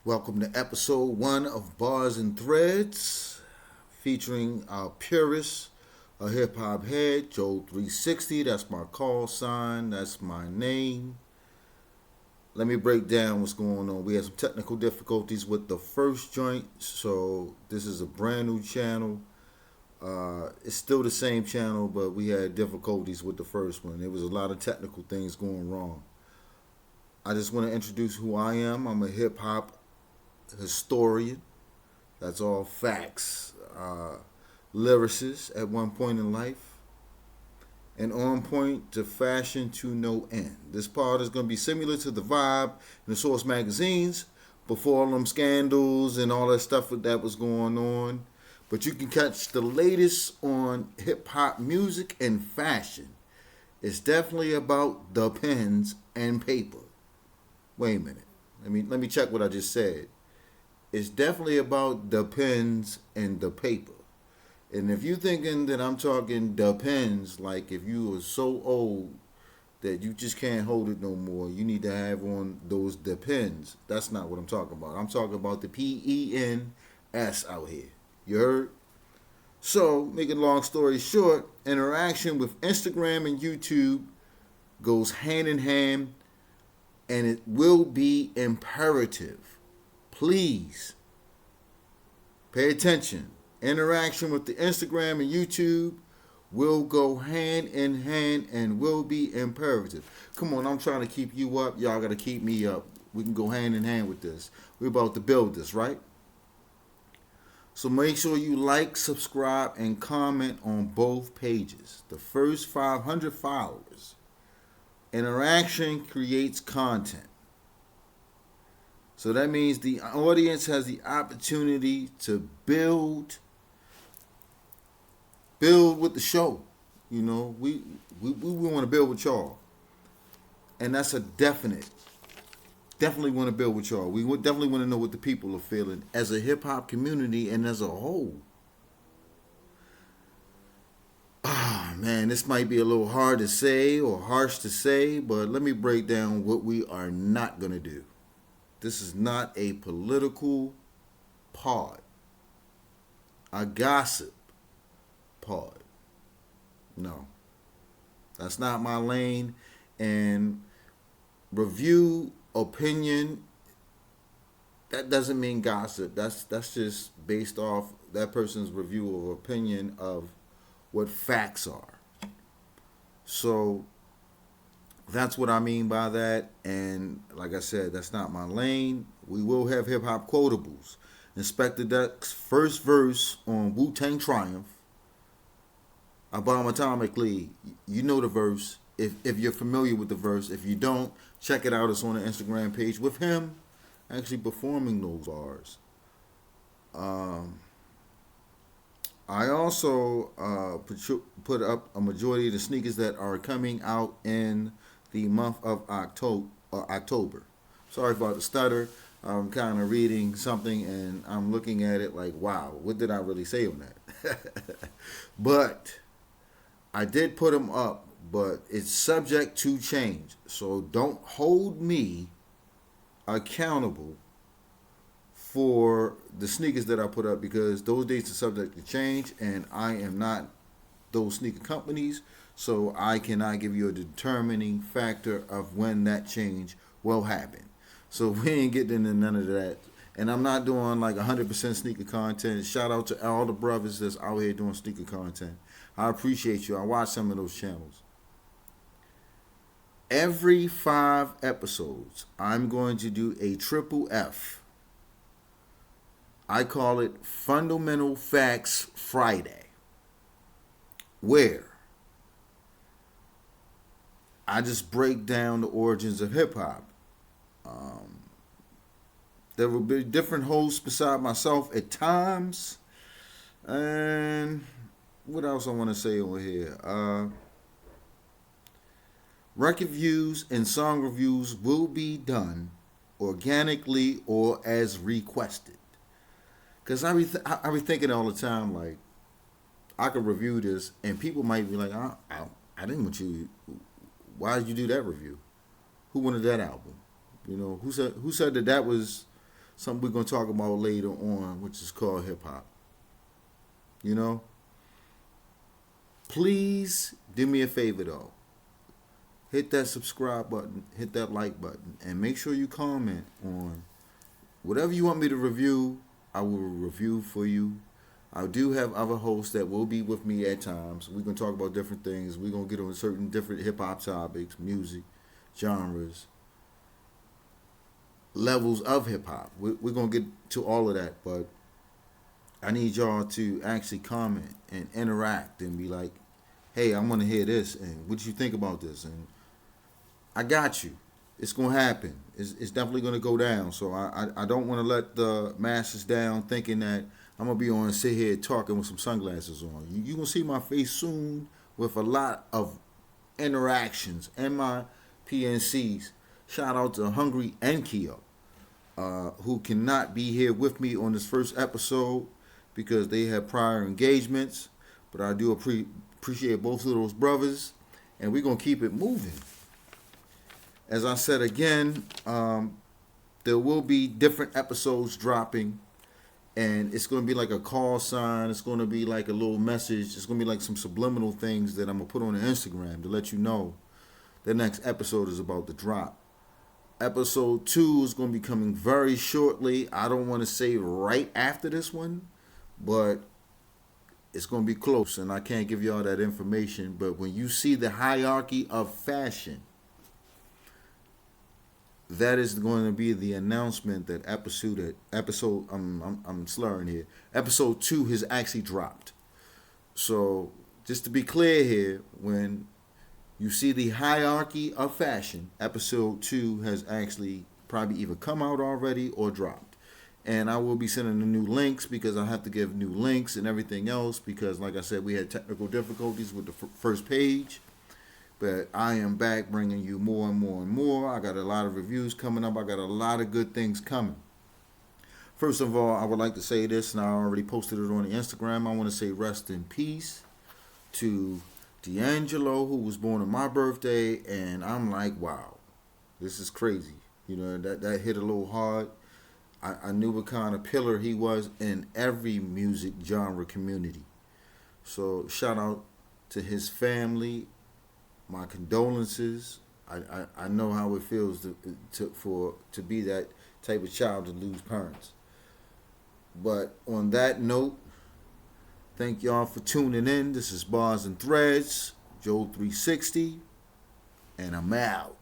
Welcome to episode 1 of Bars and Threads, featuring our purist, a hip hop head, Joe 360. That's my call sign, that's my name. Let me break down what's going on. We had some technical difficulties with the first joint, so this is a brand new channel. It's still the same channel, but we had difficulties with the first one. There was a lot of technical things going wrong. I just want to introduce who I am. I'm a hip hop historian. That's all facts. Lyricist at one point in life. And on point to fashion to no end. This part is going to be similar to the vibe in the Source magazines before all them scandals and all that stuff that was going on. But you can catch the latest on hip hop music and fashion. It's definitely about the pens and paper. Wait a minute. Let me check what I just said. It's definitely about the pens and the paper. And if you're thinking that I'm talking the pens, like if you are so old that you just can't hold it no more, you need to have on those depends. That's not what I'm talking about. I'm talking about the PENS out here. You heard? So, making a long story short, interaction with Instagram and YouTube goes hand in hand, and it will be imperative. Please pay attention. Interaction with the Instagram and YouTube will go hand in hand and will be imperative. Come on, I'm trying to keep you up. Y'all got to keep me up. We can go hand in hand with this. We're about to build this, right? So make sure you like, subscribe, and comment on both pages. The first 500 followers. Interaction creates content. So that means the audience has the opportunity to build with the show. You know, we want to build with y'all. And that's a definitely want to build with y'all. We would definitely want to know what the people are feeling as a hip hop community and as a whole. Ah, man, this might be a little hard to say or harsh to say, but let me break down what we are not going to do. This is not a political pod, a gossip pod. No, that's not my lane. And review, opinion, that doesn't mean gossip. That's just based off that person's review or opinion of what facts are. So that's what I mean by that. And like I said, that's not my lane. We will have hip hop quotables. Inspector Duck's first verse on Wu-Tang Triumph, A Bomb Atomic League. You know the verse. If you're familiar with the verse. If you don't, check it out. It's on the Instagram page with him actually performing those bars. I also put up a majority of the sneakers that are coming out in the month of October. Sorry about the stutter. I'm kind of reading something and I'm looking at it like, wow, what did I really say on that? But I did put them up, but it's subject to change. So don't hold me accountable for the sneakers that I put up because those dates are subject to change and I am not those sneaker companies, so I cannot give you a determining factor of when that change will happen. So we ain't getting into none of that. And I'm not doing like 100% sneaker content. Shout out to all the brothers that's out here doing sneaker content. I appreciate you. I watch some of those channels. Every 5 episodes, I'm going to do a triple F. I call it Fundamental Facts Friday, where I just break down the origins of hip hop. There will be different hosts beside myself at times. And what else I want to say over here? Record views and song reviews will be done organically or as requested. Because I be thinking all the time, like, I could review this, and people might be like, I didn't want you. Why did you do that review? Who wanted that album? You know, who said that was something we're going to talk about later on, which is called hip hop. You know? Please do me a favor though. Hit that subscribe button, hit that like button, and make sure you comment on whatever you want me to review. I will review for you. I do have other hosts that will be with me at times. We're going to talk about different things. We're going to get on certain different hip-hop topics, music, genres, levels of hip-hop. We're going to get to all of that, but I need y'all to actually comment and interact and be like, hey, I want to hear this, and what do you think about this? And I got you. It's going to happen. It's definitely going to go down. So I don't want to let the masses down thinking that I'm going to be on and sit here talking with some sunglasses on. You're going to see my face soon with a lot of interactions and my PNCs. Shout out to Hungry and Kia, who cannot be here with me on this first episode because they have prior engagements. But I do appreciate both of those brothers, and we're going to keep it moving. As I said again, there will be different episodes dropping, and it's going to be like a call sign. It's going to be like a little message. It's going to be like some subliminal things that I'm going to put on the Instagram to let you know the next episode is about to drop. Episode 2 is going to be coming very shortly. I don't want to say right after this one, but it's going to be close, and I can't give y'all that information. But when you see the hierarchy of fashion, that is going to be the announcement that episode I'm slurring here. Episode 2 has actually dropped. So just to be clear here, when you see the hierarchy of fashion, episode 2 has actually probably either come out already or dropped. And I will be sending the new links because I have to give new links and everything else because, like I said, we had technical difficulties with the first page. But I am back bringing you more and more and more. I got a lot of reviews coming up. I got a lot of good things coming. First of all, I would like to say this, and I already posted it on the Instagram. I want to say rest in peace to D'Angelo, who was born on my birthday. And I'm like, wow, this is crazy. You know, that hit a little hard. I knew what kind of pillar he was in every music genre community. So shout out to his family. My condolences. I know how it feels to be that type of child to lose parents. But on that note, thank y'all for tuning in. This is Bars and Threads, Jhob 360, and I'm out.